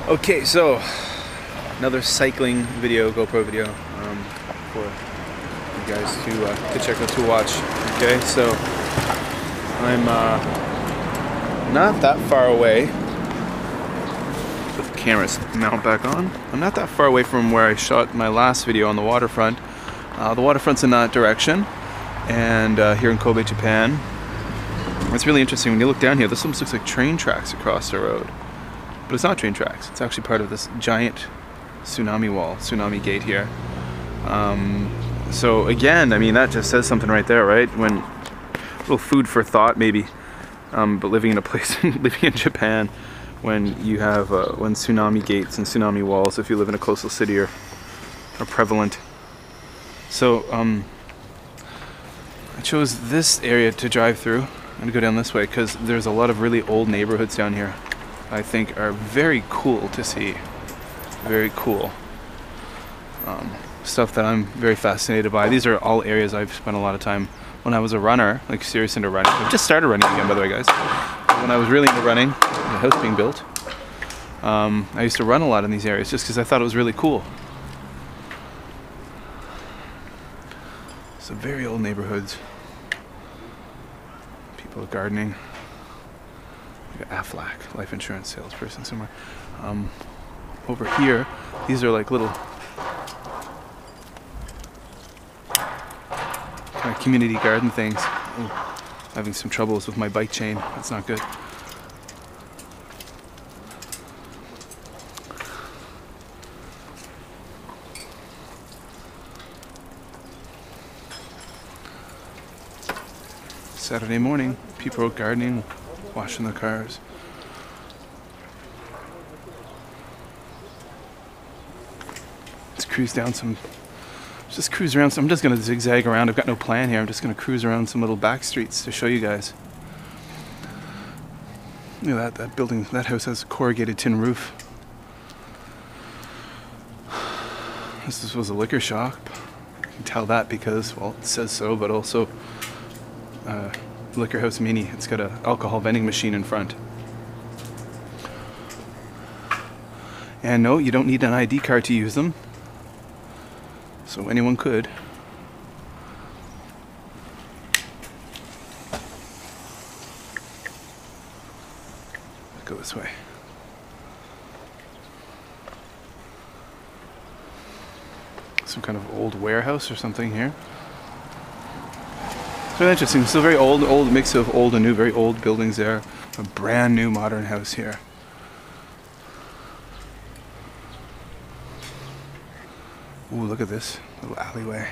Okay, so another cycling video, GoPro video, for you guys to check out, to watch. Okay, so I'm not that far away. Put the camera's mount back on. I'm not that far away from where I shot my last video on the waterfront. The waterfront's in that direction, and here in Kobe, Japan. It's really interesting when you look down here. This almost looks like train tracks across the road. But it's not train tracks. It's actually part of this giant tsunami wall, tsunami gate here. So again, I mean, that just says something right there, right? When a little food for thought, maybe. But living in a place, living in Japan, when you have when tsunami gates and tsunami walls, if you live in a coastal city, are prevalent. So I chose this area to drive through. I'm gonna go down this way because there's a lot of really old neighborhoods down here. I think are very cool to see. Very cool. Stuff that I'm very fascinated by. These are all areas I've spent a lot of time when I was a runner, like serious into running. I've just started running again, by the way, guys. When I was really into running, the house being built, I used to run a lot in these areas just because I thought it was really cool. So very old neighborhoods. People are gardening. Aflac, life insurance salesperson somewhere. Over here, these are like little kind of community garden things. Ooh, having some troubles with my bike chain. That's not good. Saturday morning, people are gardening, washing their cars. Let's cruise down some, just cruise around some, I'm just gonna zigzag around, I've got no plan here, I'm just gonna cruise around some little back streets to show you guys. Look at that building, that house has a corrugated tin roof. This was a liquor shop. You can tell that because, well, it says so, but also Liquor House Mini. It's got an alcohol vending machine in front. And no, you don't need an ID card to use them. So anyone could. Let's go this way. Some kind of old warehouse or something here. It's really interesting. Still very old mix of old and new, very old buildings there. A brand new modern house here. Ooh, look at this little alleyway.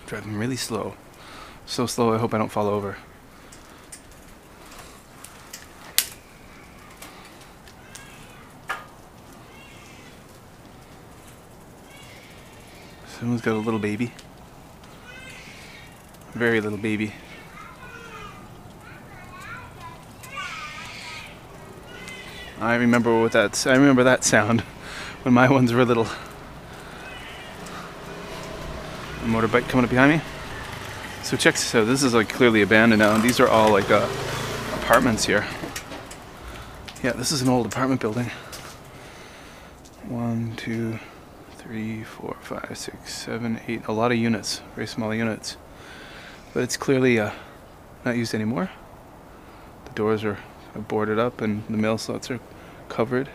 Driving really slow. So slow I hope I don't fall over. Someone's got a little baby. Very little baby. I remember that sound when my ones were little. A motorbike coming up behind me. So check this out. This is like clearly abandoned now. And these are all like apartments here. Yeah, this is an old apartment building. 1, 2, 3, 4, 5, 6, 7, 8. A lot of units, very small units. But it's clearly not used anymore. The doors are boarded up and the mail slots are covered.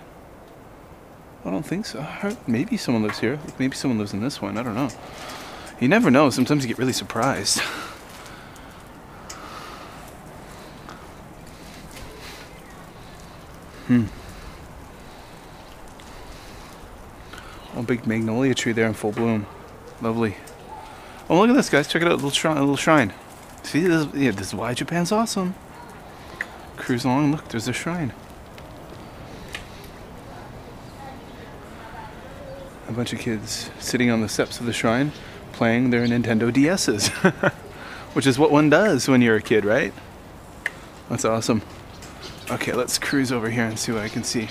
I don't think so. Maybe someone lives here. Maybe someone lives in this one. I don't know. You never know. Sometimes you get really surprised. A big magnolia tree there in full bloom. Lovely. Oh, look at this, guys. Check it out. A little shrine. See, this is why Japan's awesome. Cruise along. Look, there's a shrine. A bunch of kids sitting on the steps of the shrine playing their Nintendo DS's. Which is what one does when you're a kid, right? That's awesome. Okay, let's cruise over here and see what I can see.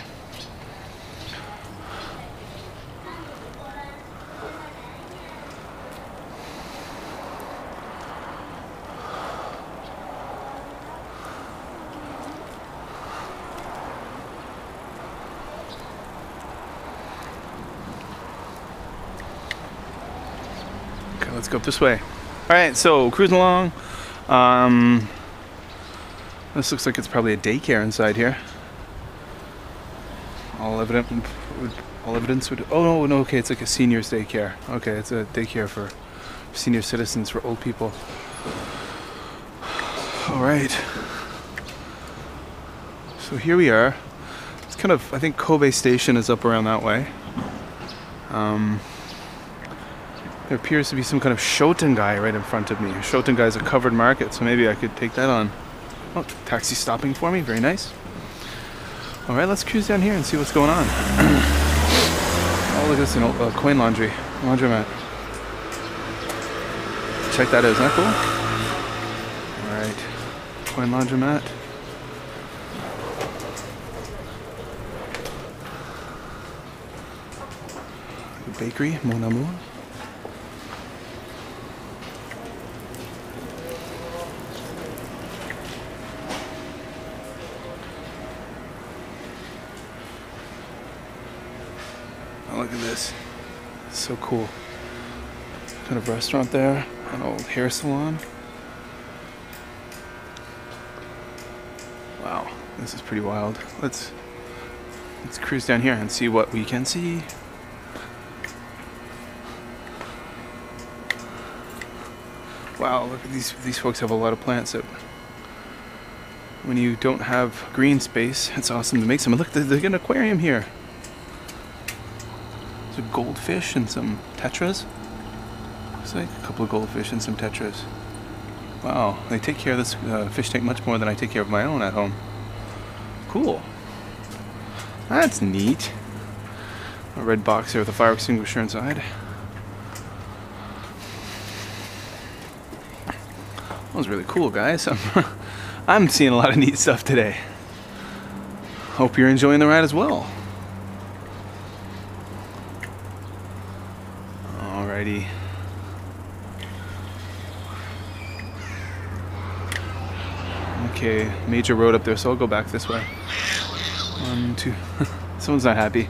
let's go up this way. All right, so cruising along. This looks like it's probably a daycare inside here. All evidence would. Oh no, okay, it's like a seniors daycare. Okay, it's a daycare for senior citizens, for old people. All right. So here we are. It's kind of, I think Kobe Station is up around that way. There appears to be some kind of Shotengai right in front of me. Shotengai is a covered market, so maybe I could take that on. Oh, taxi stopping for me, very nice. All right, let's cruise down here and see what's going on. Oh, look at this, an old coin laundromat. Check that out, isn't that cool? All right, coin laundromat. Bakery, Mon Amour. Oh, look at this. It's so cool. Kind of restaurant there, an old hair salon. Wow, this is pretty wild. Let's cruise down here and see what we can see. Wow, look at these folks have a lot of plants out. When you don't have green space, it's awesome to make some. Look, they got an aquarium here. There's a goldfish and some tetras. Looks like a couple of goldfish and some tetras. Wow, they take care of this fish tank much more than I take care of my own at home. Cool. That's neat. A red box here with a fire extinguisher inside. That was really cool, guys. I'm seeing a lot of neat stuff today. Hope you're enjoying the ride as well. Alrighty. Okay, major road up there, so I'll go back this way. 1, 2. Someone's not happy.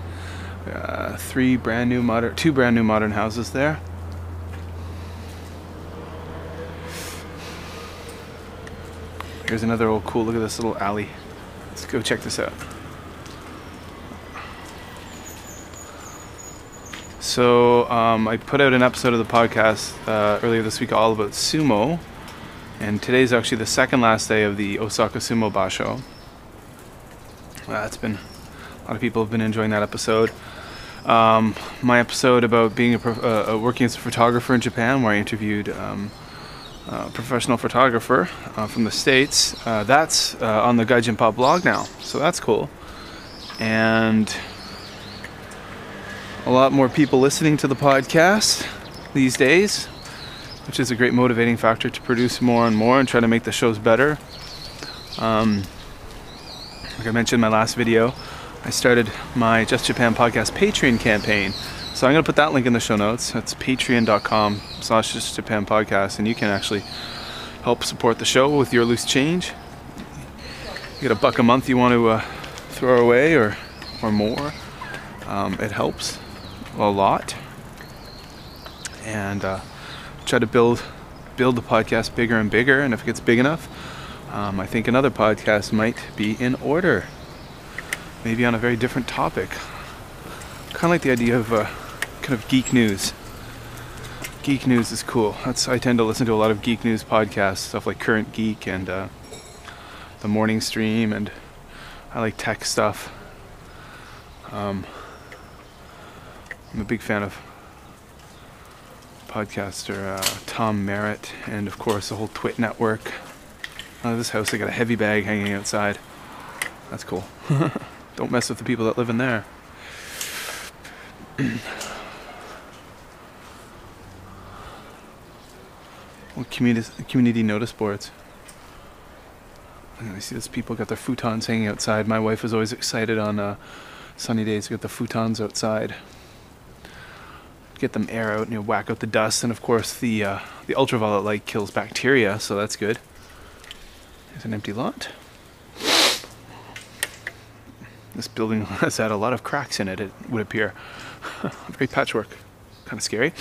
2 brand new modern houses there. Here's another old cool, look at this little alley. Let's go check this out. So I put out an episode of the podcast earlier this week all about sumo. And today's actually the second last day of the Osaka Sumo Basho. It's been, a lot of people have been enjoying that episode. My episode about being working as a photographer in Japan, where I interviewed professional photographer from the States. That's on the Gaijin Pop blog now, so that's cool. And a lot more people listening to the podcast these days, which is a great motivating factor to produce more and more and try to make the shows better. Like I mentioned in my last video, I started my Just Japan Podcast Patreon campaign. So I'm going to put that link in the show notes. That's patreon.com/JustJapanPodcast, and you can actually help support the show with your loose change. You get $1 a month you want to throw away or more. It helps a lot. And try to build the podcast bigger and bigger, and if it gets big enough, I think another podcast might be in order. Maybe on a very different topic. Kind of like the idea of kind of geek news. Geek news is cool. I tend to listen to a lot of geek news podcasts, stuff like Current Geek and The Morning Stream, and I like tech stuff. I'm a big fan of podcaster Tom Merritt, and of course the whole Twit network. This house, I got a heavy bag hanging outside. That's cool. Don't mess with the people that live in there. Well, community notice boards. I see these people got their futons hanging outside. My wife is always excited on sunny days to get the futons outside. Get them air out and whack out the dust, and of course the ultraviolet light kills bacteria, so that's good. There's an empty lot. This building has had a lot of cracks in it, it would appear. Very patchwork. Kind of scary.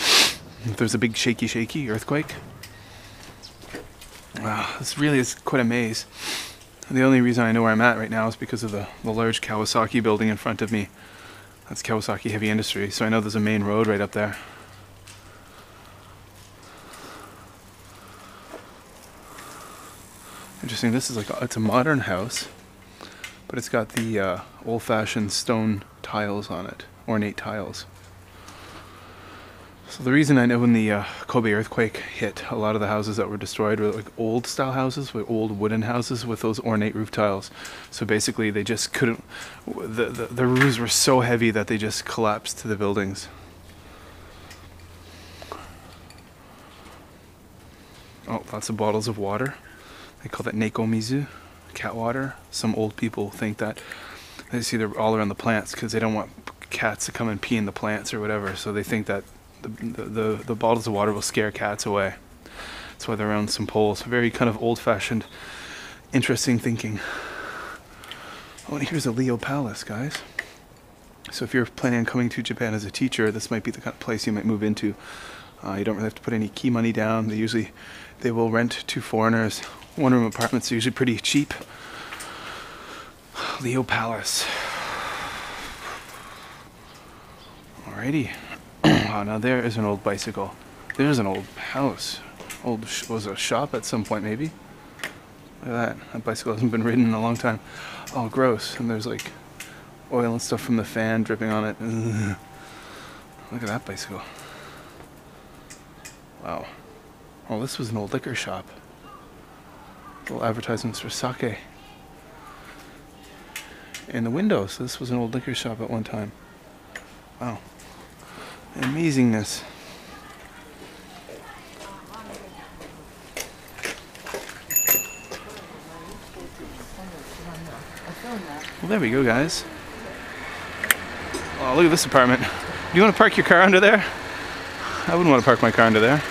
There's a big shaky earthquake. Wow, this really is quite a maze. The only reason I know where I'm at right now is because of the large Kawasaki building in front of me. That's Kawasaki Heavy Industry, so I know there's a main road right up there. Interesting, this is like, it's a modern house, but it's got the old-fashioned stone tiles on it, ornate tiles. So the reason I know when the Kobe earthquake hit, a lot of the houses that were destroyed were like old style houses, with old wooden houses with those ornate roof tiles. So basically they just couldn't, the roofs were so heavy that they just collapsed to the buildings. Oh, lots of bottles of water. They call that Nekomizu, cat water. Some old people think that they see they're all around the plants because they don't want cats to come and pee in the plants or whatever. So they think that the bottles of water will scare cats away. That's why they're around some poles. Very kind of old-fashioned, interesting thinking. Oh, and here's a Leo Palace, guys. So if you're planning on coming to Japan as a teacher, this might be the kind of place you might move into. You don't really have to put any key money down. They will rent to foreigners. One-room apartments are usually pretty cheap. Leo Palace. Alrighty. Wow, now there is an old bicycle. There's an old house. Was a shop at some point, maybe? Look at that. That bicycle hasn't been ridden in a long time. Oh, gross. And there's like oil and stuff from the fan dripping on it. Ugh. Look at that bicycle. Wow. Oh, this was an old liquor shop. Little advertisements for sake. In the windows. This was an old liquor shop at one time. Wow. Amazingness. Well, there we go, guys. Oh, look at this apartment. Do you want to park your car under there? I wouldn't want to park my car under there.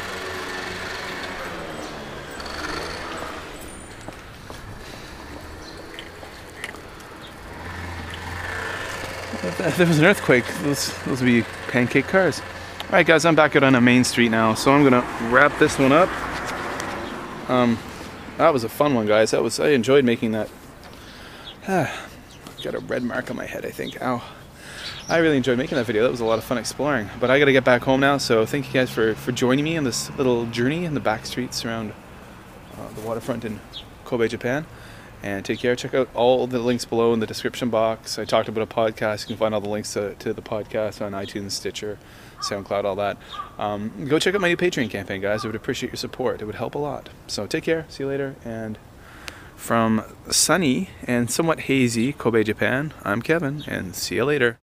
If there was an earthquake, those would be pancake cars. Alright guys, I'm back out on a main street now, so I'm gonna wrap this one up. That was a fun one, guys. I enjoyed making that. Got a red mark on my head, I think. Ow. I really enjoyed making that video. That was a lot of fun exploring. But I gotta get back home now, so thank you guys for joining me on this little journey in the back streets around the waterfront in Kobe, Japan. And take care. Check out all the links below in the description box. I talked about a podcast. You can find all the links to the podcast on iTunes, Stitcher, SoundCloud, all that. Go check out my new Patreon campaign, guys. I would appreciate your support. It would help a lot. So take care. See you later. And from sunny and somewhat hazy Kobe, Japan, I'm Kevin, and see you later.